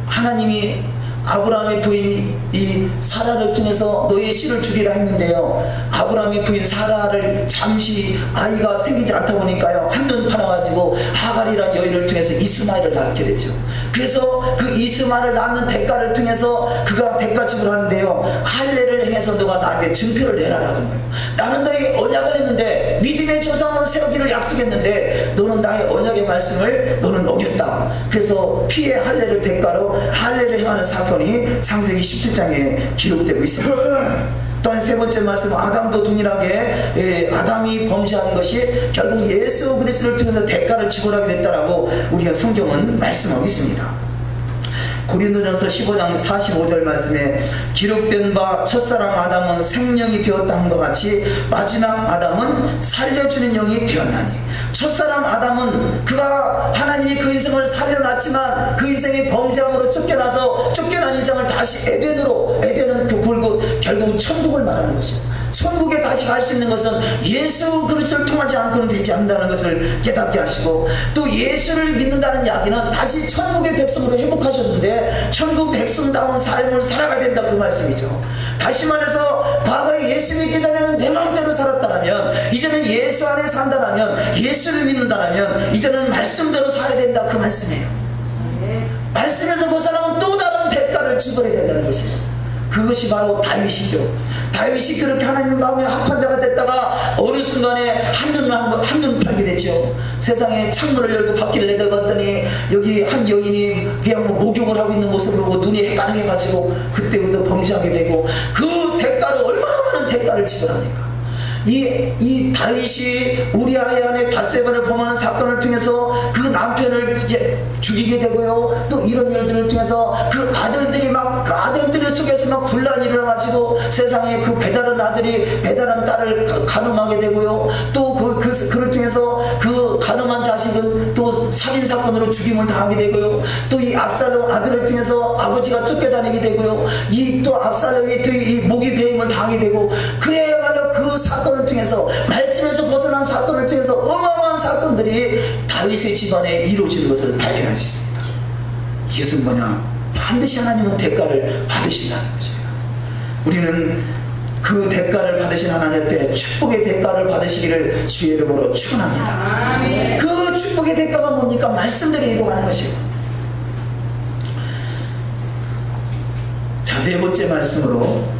하나님이 아브라함의 부인 이 사라를 통해서 너의 씨를 주리라 했는데요, 아브라함의 부인 사라를 잠시 아이가 생기지 않다 보니까요 한눈 팔아가지고 하갈이라는 여인을 통해서 이스마엘을 낳게 되죠. 그래서 그 이스마엘을 낳는 대가를 통해서 그가 대가 지불하는데요, 할례를 행해서 너가 나에게 증표를 내라라는 거예요. 나는 너에게 언약을 했는데 믿음의 조상으로 세우기를 약속했는데 너는 나의 언약의 말씀을 너는 어겼다. 그래서 피의 할례를 대가로 할례를 행하는 사건이 창세기 17장에 기록되고 있습니다. 또한 세 번째 말씀은 아담도 동일하게 아담이 범죄한 것이 결국 예수 그리스도를 통해서 대가를 지불하게 됐다라고 우리가 성경은 말씀하고 있습니다. 고린도전서 15장 45절 말씀에 기록된 바 첫사람 아담은 생명이 되었다 한것 같이 마지막 아담은 살려주는 영이 되었나니, 첫사람 아담은 그가 하나님이 그 인생을 살려놨지만 그 인생이 범죄함으로 쫓겨난 인생을 다시 에덴은 결국 천국을 말하는 것이에요. 천국에 다시 갈 수 있는 것은 예수 그리스도를 통하지 않고는 되지 않는다는 것을 깨닫게 하시고, 또 예수를 믿는다는 이야기는 다시 천국의 백성으로 회복하셨는데 천국 백성다운 삶을 살아가야 된다 그 말씀이죠. 다시 말해서 과거에 예수 믿기 전에는 내 마음대로 살았다면 이제는 예수 안에 산다면, 예수를 믿는다면 이제는 말씀대로 살아야 된다 그 말씀이에요. 말씀에서 벗어나면 또 다른 대가를 지불해야 된다는 것이에요. 그것이 바로 다윗이죠. 다윗이 그렇게 하나님 마음에 합한 자가 됐다가 어느 순간에 한눈 팔게 되죠. 세상에 창문을 열고 밖을 내다봤더니 여기 한 여인이 그냥 목욕을 하고 있는 모습을 보고 눈이 헷갈해가지고 그때부터 범죄하게 되고, 그 대가로 얼마나 많은 대가를 지불합니까? 이 다윗이 우리아의 아내 밧세바를 범하는 사건을 통해서 그 남편을 이제 죽이게 되고요, 또 이런 일들을 통해서 그 아들들 속에서 막 분란이 일어나가지고 세상에 그 배다른 아들이 배다른 딸을 간음하게 되고요, 또 그를 통해서 그 간음한 자식은 또 살인사건으로 죽임을 당하게 되고요, 또 이 압살롬 아들을 통해서 아버지가 쫓겨다니게 되고요, 이 또 압살롬이 또 이 모기 배임을 당하게 되고, 그야말로 그 사건을 통해서 말씀에서 벗어난 사건을 통해서 어마어마한 사건들이 다윗의 집안에 이루어지는 것을 발견할 수 있습니다. 이것은 뭐냐? 반드시 하나님은 대가를 받으신다는 것이에요. 우리는 그 대가를 받으신 하나님 앞에 축복의 대가를 받으시기를 주의 이름으로 축원합니다. 그 축복의 대가가 뭡니까? 말씀대로 이루어가는 것이에요. 자, 네 번째 말씀으로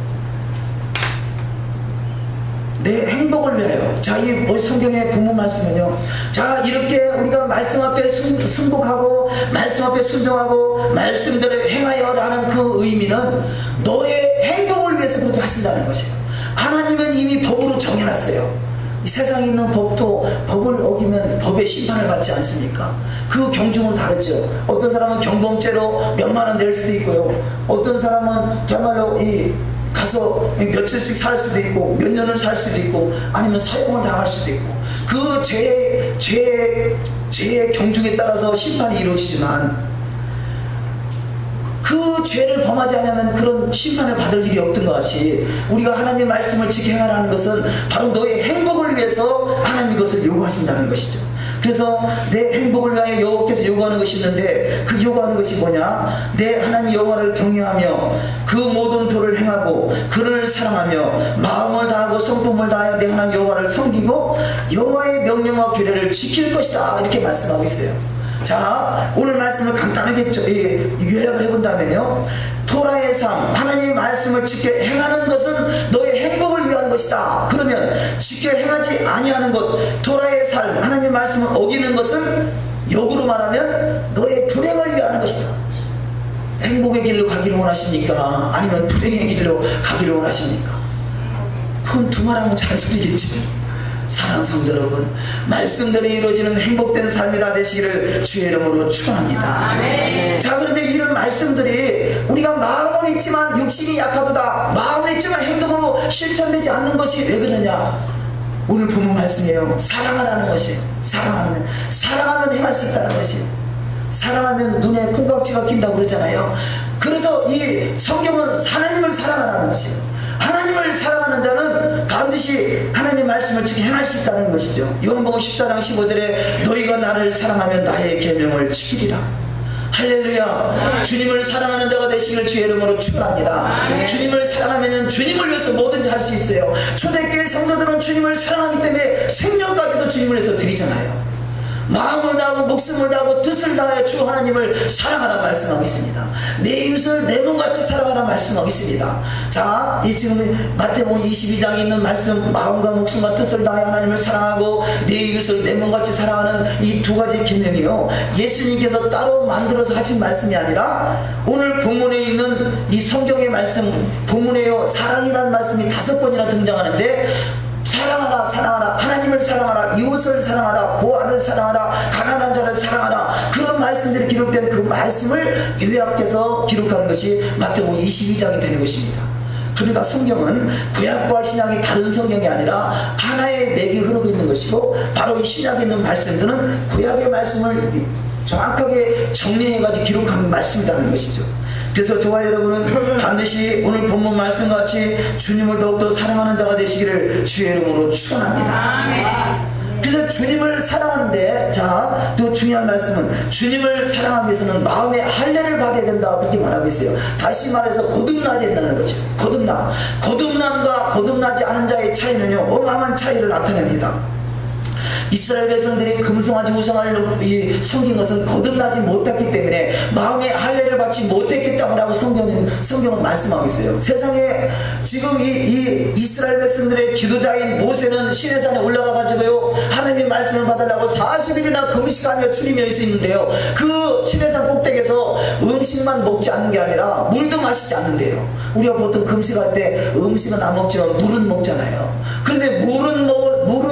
내 행복을 위하여. 자, 이 성경의 부모 말씀은요, 자, 이렇게 우리가 말씀 앞에 순복하고 말씀 앞에 순종하고 말씀대로 행하여 라는 그 의미는 너의 행복을 위해서 그렇게 하신다는 것이에요. 하나님은 이미 법으로 정해놨어요. 이 세상에 있는 법도 법을 어기면 법의 심판을 받지 않습니까? 그 경중은 다르죠. 어떤 사람은 경범죄로 몇만 원 낼 수도 있고요, 어떤 사람은 정말로 가서 며칠씩 살 수도 있고 몇 년을 살 수도 있고 아니면 사형을 당할 수도 있고, 그 죄의 경중에 따라서 심판이 이루어지지만 그 죄를 범하지 않으면 그런 심판을 받을 일이 없던 것이, 우리가 하나님의 말씀을 지켜 행하라는 것은 바로 너의 행복을 위해서 하나님 그것을 요구하신다는 것이죠. 그래서 내 행복을 위하여 여호와께서 요구하는 것이 있는데 그 요구하는 것이 뭐냐? 내 하나님 여호와를 경외하며 그 모든 도를 행하고 그를 사랑하며 마음을 다하고 성품을 다하여 내 하나님 여호와를 섬기고 여호와의 명령과 규례를 지킬 것이다, 이렇게 말씀하고 있어요. 자, 오늘 말씀을 간단하게 요약을 해본다면요, 토라의 삶, 하나님의 말씀을 지켜 행하는 것은 너의 행복을 위한 것이다. 그러면 지켜 행하지 아니하는 것, 토라의 삶, 하나님의 말씀을 어기는 것은 역으로 말하면 너의 불행을 위하는 것이다. 행복의 길로 가기를 원하십니까? 아니면 불행의 길로 가기를 원하십니까? 그건 두말하면 잔소리겠지. 사랑하는 성도 여러분, 말씀대로 이루어지는 행복된 삶이 다 되시기를 주의 이름으로 축원합니다. 아멘. 자, 그런데 이런 말씀들이 우리가 마음은 있지만 육신이 약하도다, 마음은 있지만 행동으로 실천되지 않는 것이 왜 그러냐? 오늘 본문 말씀이에요. 사랑하라는 것이에요. 사랑하면 행할 수 있다는 것이에요. 사랑하면 눈에 콩깍지가 낀다고 그러잖아요. 그래서 이 성경은 하나님을 사랑하라는 것이에요. 하나님을 사랑하는 자는 반드시 하나님의 말씀을 지켜 행할 수 있다는 것이죠. 요한복음 14장 15절에 너희가 나를 사랑하면 나의 계명을 지키리라. 할렐루야. 주님을 사랑하는 자가 되시기를 주의 이름으로 축원합니다. 주님을 사랑하면 주님을 위해서 뭐든지 할 수 있어요. 초대교회 성도들은 주님을 사랑하기 때문에 생명까지도 주님을 위해서 드리잖아요. 마음을 다하고 목숨을 다하고 뜻을 다하여 주 하나님을 사랑하라 말씀하고 있습니다. 내 이웃을 내 몸같이 사랑하라 말씀하고 있습니다. 자, 이 지금 마태복음 22장에 있는 말씀, 마음과 목숨과 뜻을 다하여 하나님을 사랑하고 내 이웃을 내 몸같이 사랑하는 이 두 가지 계명이요, 예수님께서 따로 만들어서 하신 말씀이 아니라 오늘 본문에 있는 이 성경의 말씀, 본문에요, 사랑이라는 말씀이 5번이나 등장하는데, 사랑하라, 사랑하라, 하나님을 사랑하라, 이웃을 사랑하라, 고아를 사랑하라, 가난한 자를 사랑하라, 그런 말씀들이 기록된 그 말씀을 요약해서 기록하는 것이 마태복음 22장이 되는 것입니다. 그러니까 성경은 구약과 신약이 다른 성경이 아니라 하나의 맥이 흐르고 있는 것이고, 바로 이 신약에 있는 말씀들은 구약의 말씀을 정확하게 정리해가지고 기록한 말씀이라는 것이죠. 그래서 저와 여러분은 반드시 오늘 본문 말씀같이 주님을 더욱더 사랑하는 자가 되시기를 주의 이름으로 축원합니다. 그래서 주님을 사랑하는데, 자, 또 중요한 말씀은 주님을 사랑하기 위해서는 마음의 할례를 받아야 된다, 그렇게 말하고 있어요. 다시 말해서 거듭나야 된다는 거죠. 거듭남과 거듭나지 않은 자의 차이는요, 어마어마한 차이를 나타냅니다. 이스라엘 백성들이 금송아지 우상을 섬긴 것은 거듭나지 못했기 때문에 마음의 할례를 받지 못했겠다고 성경은 말씀하고 있어요. 세상에 지금 이 이스라엘 백성들의 지도자인 모세는 시내산에 올라가가지고요, 하나님의 말씀을 받으려고 40일이나 금식하며 주님이 여기 있는데요, 그 시내산 꼭대기에서 음식만 먹지 않는 게 아니라 물도 마시지 않는데요. 우리가 보통 금식할 때 음식은 안 먹지만 물은 먹잖아요. 그런데 물은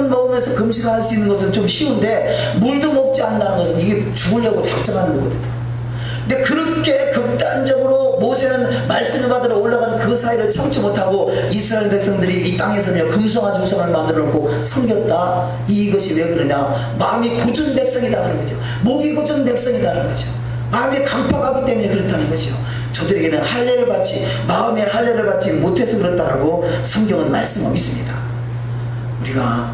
먹으면서 금식할 수 있는 것은 좀 쉬운데, 물도 먹지 않는다는 것은 이게 죽으려고 작정하는 거거든요. 근데 그렇게 극단적으로 모세는 말씀을 받으러 올라간 그 사이를 참지 못하고 이스라엘 백성들이 이 땅에서 그냥 금송아지 우상을 만들어 놓고 섬겼다. 이것이 왜 그러냐? 마음이 굳은 백성이다 그런 거죠. 목이 굳은 백성이다라는 거죠. 마음이 강팍하기 때문에 그렇다는 거죠. 저들에게는 할례를 받지, 마음의 할례를 받지 못해서 그렇다라고 성경은 말씀하고 있습니다. 우리가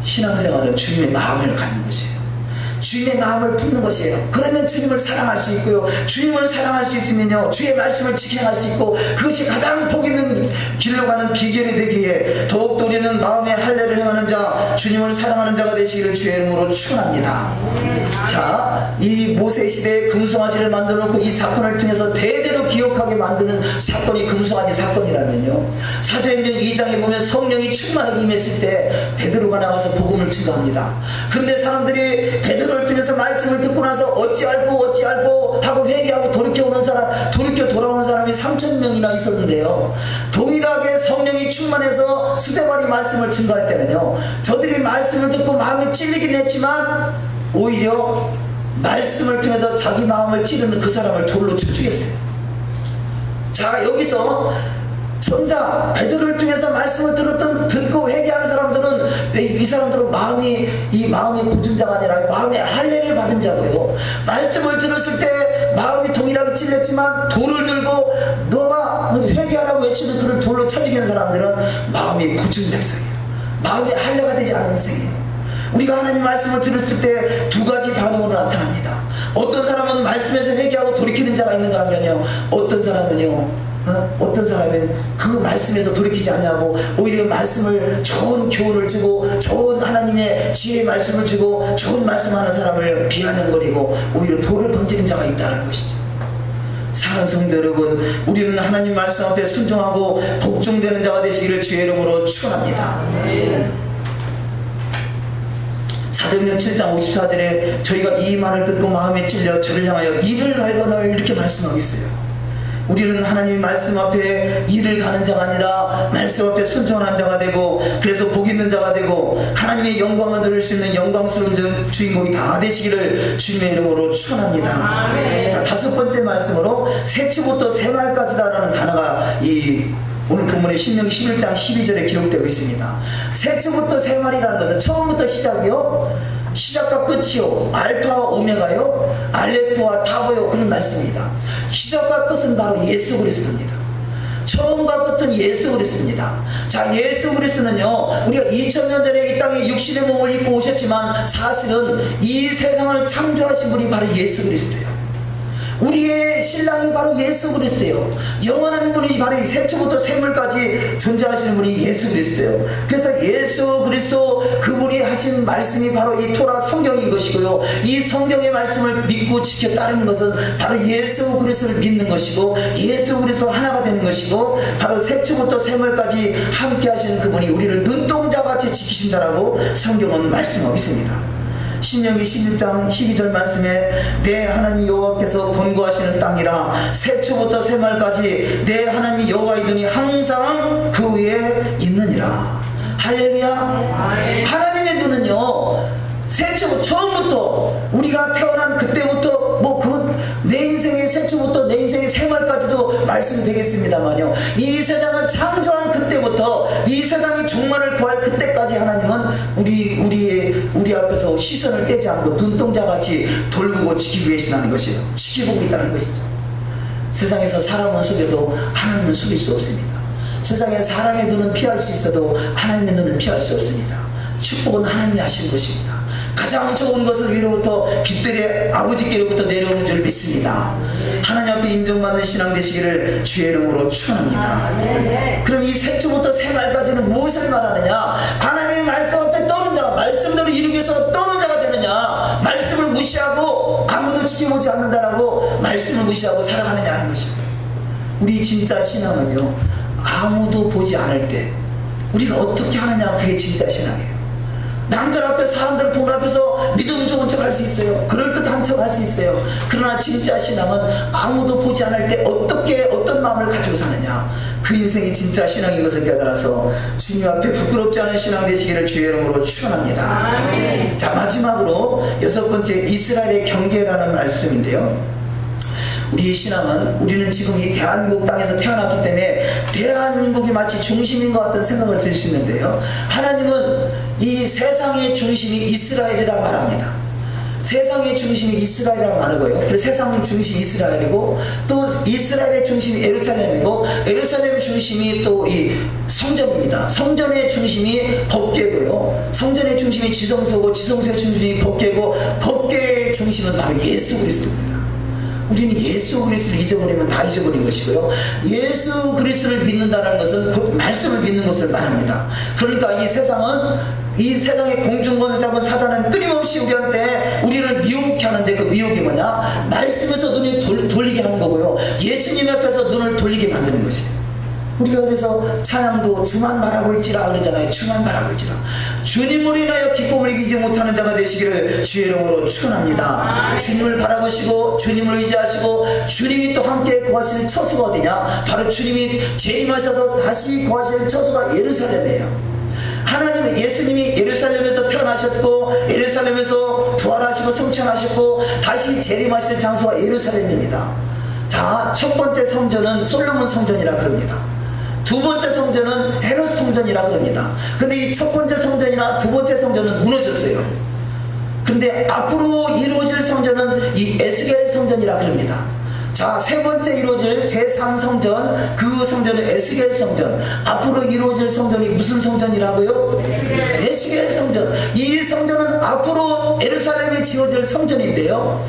신앙생활은 주님의 마음을 갖는 것이에요. 주님의 마음을 품는 것이에요. 그러면 주님을 사랑할 수 있고요, 주님을 사랑할 수 있으면요, 주의 말씀을 지켜갈 수 있고, 그것이 가장 복 있는 길로 가는 비결이 되기에 더욱더 우리는 마음의 할례를 행하는 자, 주님을 사랑하는 자가 되시기를 주의 이름으로 축원합니다. 자, 이 모세 시대에 금송아지를 만들어 놓고 이 사건을 통해서 대대로 기억하게 만드는 사건이 금송아지 사건이라면요, 사도행전 2장에 보면 성령이 충만하게 임했을 때 베드로가 나가서 복음을 증거합니다. 그런데 사람들이 베드로를 통해서 말씀을 듣고 나서 어찌할꼬 하고 회개하고 돌이켜 돌아오는 사람이 3,000명이나 있었는데요, 동일하게 성령이 충만해서 스데반이 말씀을 증거할 때는요, 저들이 말씀을 듣고 마음이 찔리긴 했지만 오히려 말씀을 통해서 자기 마음을 찌르는 그 사람을 돌로 쳐 죽였어요. 자, 여기서 천자 베드로를 통해서 말씀을 듣고 회개하는 사람들은, 이 사람들은 마음이 굳은 자가 아니라 마음의 할례를 받은 자고요, 말씀을 들었을 때 마음이 동일하게 찔렸지만 돌을 들고 너가 회개하라고 외치는 그를 돌로 쳐 죽이는 사람들은 마음이 굳은 백성이에요. 마음이 할례가 되지 않은 인생이에요. 우리가 하나님 말씀을 들었을 때 두 가지 반응으로 나타납니다. 어떤 사람은 말씀에서 회개하고 돌이키는 자가 있는가 하면요, 어떤 사람은요, 어떤 사람은 그 말씀에서 돌이키지 않냐고 오히려 말씀을 좋은 교훈을 주고 좋은 하나님의 지혜의 말씀을 주고 좋은 말씀하는 사람을 비아냥거리고 오히려 돌을 던지는 자가 있다는 것이죠. 사랑하는 성도 여러분, 우리는 하나님 말씀 앞에 순종하고 복종되는 자가 되시기를 주의 이름으로 축원합니다. 사도행전 7장 54절에 저희가 이 말을 듣고 마음에 찔려 저를 향하여 이를 갈거늘 이렇게 말씀하고 있어요. 우리는 하나님 말씀 앞에 이를 가는 자가 아니라 말씀 앞에 순종하는 자가 되고, 그래서 복 있는 자가 되고 하나님의 영광을 들을 수 있는 영광스러운 주인공이 다 되시기를 주님의 이름으로 축원합니다. 자, 다섯 번째 말씀으로 새치부터 새말까지다라는 단어가 이 오늘 본문의 신명기 11장 12절에 기록되고 있습니다. 새치부터 새말이라는 것은 처음부터 시작이요, 시작과 끝이요, 알파와 오메가요, 알레프와 타보요, 그런 말씀입니다. 시작과 끝은 바로 예수 그리스도입니다. 처음과 끝은 예수 그리스도입니다. 자, 예수 그리스도는요, 우리가 2000년 전에 이 땅에 육신의 몸을 입고 오셨지만 사실은 이 세상을 창조하신 분이 바로 예수 그리스도예요. 우리의 신랑이 바로 예수 그리스도예요. 영원한 분이 바로 이 새초부터 샘물까지 존재하시는 분이 예수 그리스도예요. 그래서 예수 그리스도 그분이 하신 말씀이 바로 이 토라 성경인 것이고요, 이 성경의 말씀을 믿고 지켜 따르는 것은 바로 예수 그리스도를 믿는 것이고 예수 그리스도 하나가 되는 것이고, 바로 새초부터 샘물까지 함께 하시는 그분이 우리를 눈동자같이 지키신다라고 성경은 말씀하고 있습니다. 신명기 16장 12절 말씀에 내 하나님 여호와께서 권고하시는 땅이라 새초부터 새말까지 내 하나님 여호와이더니 항상 그 위에 있느니라. 할렐루야. 하나님의 눈은요, 새초 처음부터 우리가 태어난 그때부터 내 인생의 새초부터 내 인생의 새말까지도 말씀이 되겠습니다만요, 이 세상을 창조한 그때부터 이 세상이 종말을 구할 그때까지 하나님은 우리 앞에서 시선을 떼지 않고 눈동자같이 돌보고 지키고 계신다는 것이에요. 지키고 있다는 것이죠. 세상에서 사람은 속여도 하나님은 속일 수 없습니다. 세상에 사람의 눈은 피할 수 있어도 하나님의 눈은 피할 수 없습니다. 축복은 하나님이 하시는 것입니다. 가장 좋은 것은 위로부터 빛들의 아버지께로부터 내려오는 줄 믿습니다. 하나님 앞에 인정받는 신앙 되시기를 주의 이름으로 축원합니다. 그럼 이 새초부터 새말까지는 무엇을 말하느냐? 하나님의 말씀 앞에 떠는 자가, 말씀대로 이루기 위해서 떠는 자가 되느냐, 말씀을 무시하고 아무도 지켜보지 않는다라고 말씀을 무시하고 살아가느냐 하는 것입니다. 우리 진짜 신앙은요, 아무도 보지 않을 때 우리가 어떻게 하느냐, 그게 진짜 신앙이에요. 남들 앞에, 사람들 보는 앞에서 믿음 좋은 척 할 수 있어요. 그럴듯한 척 할 수 있어요. 그러나 진짜 신앙은 아무도 보지 않을 때 어떤 마음을 가지고 사느냐, 그 인생이 진짜 신앙인 것을 깨달아서 주님 앞에 부끄럽지 않은 신앙 되시기를 주의 이름으로 축원합니다. 자, 마지막으로 여섯 번째, 이스라엘의 경계라는 말씀인데요, 우리의 신앙은, 우리는 지금 이 대한민국 땅에서 태어났기 때문에 대한민국이 마치 중심인 것 같은 생각을 들 수 있는데요, 하나님은 이 세상의 중심이 이스라엘이라 말합니다. 세상의 중심이 이스라엘이라고 말하고요, 그래서 세상의 중심이 이스라엘이고, 또 이스라엘의 중심이 예루살렘이고, 예루살렘의 중심이 또 이 성전입니다. 성전의 중심이 법궤고요, 성전의 중심이 지성소고, 지성소의 중심이 법궤고, 법궤의 중심은 바로 예수 그리스도입니다. 우리는 예수 그리스도를 잊어버리면 다 잊어버린 것이고요, 예수 그리스도를 믿는다는 것은 그 말씀을 믿는 것을 말합니다. 그러니까 이 세상의 공중권세 잡은 사단은 끊임없이 우리를 미혹해 하는데, 그 미혹이 뭐냐? 말씀에서 눈을 돌리게 하는 거고요, 예수님 앞에서 눈을 돌리게 만드는 것이에요. 우리가 그래서 찬양도 주만 바라볼지라 그러잖아요. 주만 바라볼지라. 주님으로 인하여 기쁨을 이기지 못하는 자가 되시기를 주의 이름으로 축원합니다. 주님을 바라보시고 주님을 의지하시고, 주님이 또 함께 거하시는 처소가 어디냐? 바로 주님이 재림하셔서 다시 거하시는 처소가 예루살렘이에요. 하나님은, 예수님이 예루살렘에서 태어나셨고 예루살렘에서 부활하시고 승천하셨고 다시 재림하실 장소가 예루살렘입니다. 자, 첫 번째 성전은 솔로몬 성전이라 그럽니다. 두 번째 성전은 헤롯 성전이라 그럽니다. 그런데 이 첫 번째 성전이나 두 번째 성전은 무너졌어요. 그런데 앞으로 이루어질 성전은 이 에스겔 성전이라 그럽니다. 자, 세 번째 이루어질 제3성전, 그 성전은 에스겔 성전. 앞으로 이루어질 성전이 무슨 성전이라고요? 에스겔 성전. 이 성전은 앞으로 예루살렘에 지어질 성전인데요,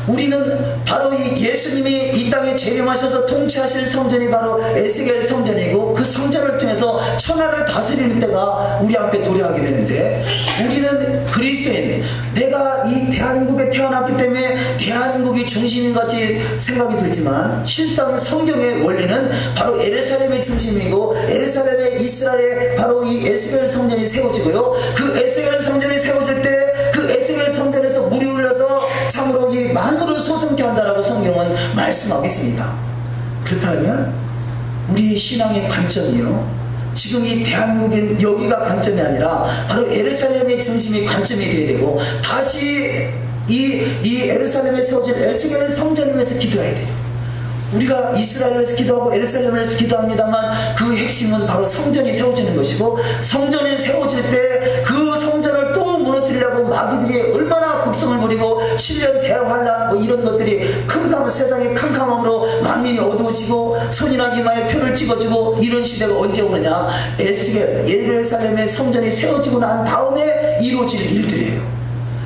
우리는 바로 이 예수님이 이 땅에 재림하셔서 통치하실 성전이 바로 에스겔 성전이고, 그 성전을 통해서 천하를 다스리는 때가 우리 앞에 도래하게 되는데, 우리는 그리스도인, 내가 이 대한민국에 태어났기 때문에 대한민국이 중심인 같이 생각이 들지만, 실상 성경의 원리는 바로 예루살렘이 중심이고, 예루살렘의 이스라엘에 바로 이 에스겔 성전이 세워지고요, 그 에스겔 성전이 세워질 때 그 에스겔 성전에서 물이 흘러서 참으로 이 만물을 소성케 한다라고 성경은 말씀하고 있습니다. 그렇다면 우리의 신앙의 관점이요, 지금 이 대한민국인 여기가 관점이 아니라 바로 예루살렘의 중심이 관점이 되어야 되고, 다시 이 예루살렘에 세워질 에스겔 성전을 위해서 기도해야 돼요. 우리가 이스라엘에서 기도하고 예루살렘에서 기도합니다만, 그 핵심은 바로 성전이 세워지는 것이고, 성전이 세워질 때 그 성전을 또 무너뜨리려고 마귀들이 얼마나 국성을 부리고 7년 대환란 뭐 이런 것들이 세상의 캄캄함으로 만민이 어두워지고 손이나 이마에 표를 찍어주고 이런 시대가 언제 오느냐, 에스겔 예루살렘의 성전이 세워지고 난 다음에 이루어질 일들이에요.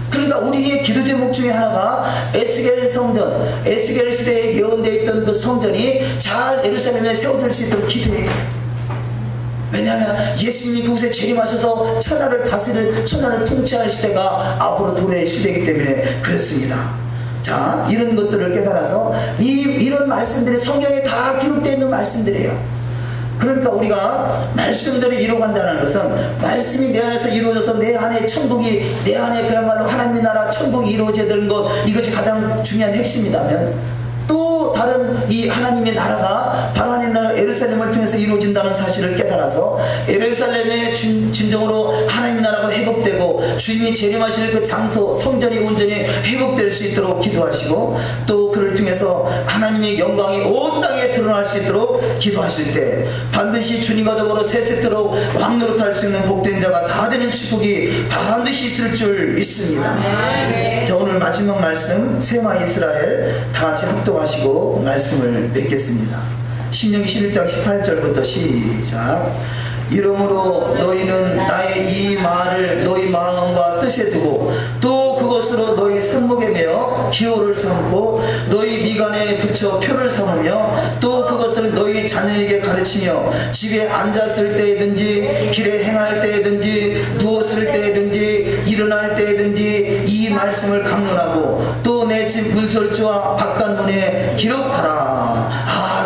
그러니까 우리의 기도 제목 중에 하나가 에스겔 성전, 에스겔 시대에 예언되어 있던 그 성전이 잘 예루살렘에 세워질 수 있도록 기도해요. 왜냐하면 예수님이 그곳에 재림하셔서 천하를 천하를 통치할 시대가 앞으로 도래할 시대이기 때문에 그렇습니다. 자, 이런 것들을 깨달아서 이런 말씀들이 성경에 다 기록되어 있는 말씀들이에요. 그러니까 우리가 말씀대로 이루어간다는 것은, 말씀이 내 안에서 이루어져서 내 안에 천국이, 내 안에 그야말로 하나님의 나라 천국이 이루어져야 되는 것, 이것이 가장 중요한 핵심이라면, 또 다른 이 하나님의 나라가 바로 하나님의 나라 예루살렘을 통해서 이루어진다는 사실을 깨달아서 예루살렘의 진정으로 하나님의 나라가 회복되고 주님이 재림하시는 그 장소, 성전이 온전히 회복될 수 있도록 기도하시고, 또 그를 통해서 하나님의 영광이 온 땅에 드러날 수 있도록 기도하실 때 반드시 주님과 더불어 세세토록 왕노릇할 수 있는 복된 자가 다 되는 축복이 반드시 있을 줄 믿습니다. 자, 오늘 마지막 말씀, 세마 이스라엘 다 같이 합독하시고 말씀을 맺겠습니다. 신명기 11장 18절부터 시작. 이러므로 너희는 나의 이 말을 너희 마음과 뜻에 두고, 또 그것으로 너희 손목에 매어 기호를 삼고 너희 미간에 붙여 표를 삼으며, 또 그것을 너희 자녀에게 가르치며 집에 앉았을 때든지 길에 행할 때든지 누웠을 때든지 일어날 때든지 이 말씀을 강론하고 또 내 집 문설주와 바깥문에 기록하라.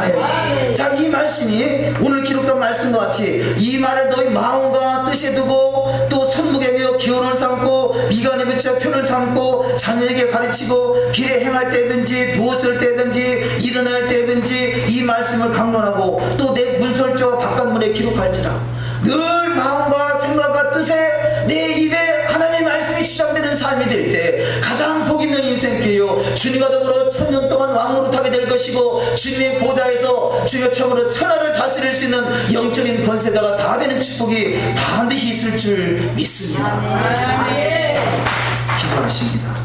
아멘. 자, 이 말씀이 오늘 기록된 말씀과 같이 이 말을 너희 마음과 뜻에 두고, 또 손목에 매어 기호를 삼고 미간에 붙여 표를 삼고 자녀에게 가르치고 길에 행할 때든지 누웠을 때든지 일어날 때든지 이 말씀을 강론하고 또 내 문설주와 바깥문에 기록할지라. 늘 마음과 생각과 뜻에 내 입에 하나님의 말씀이 주장되는 삶이 될 때 가장 복 있는 인생길이요, 주님과 더불어 천년 동안 왕노릇하게 될 것이고, 주님의 보좌에서 주님의 처음으로 천하를 다스릴 수 있는 영적인 권세자가 다 되는 축복이 반드시 있을 줄 믿습니다. 기도하십니다.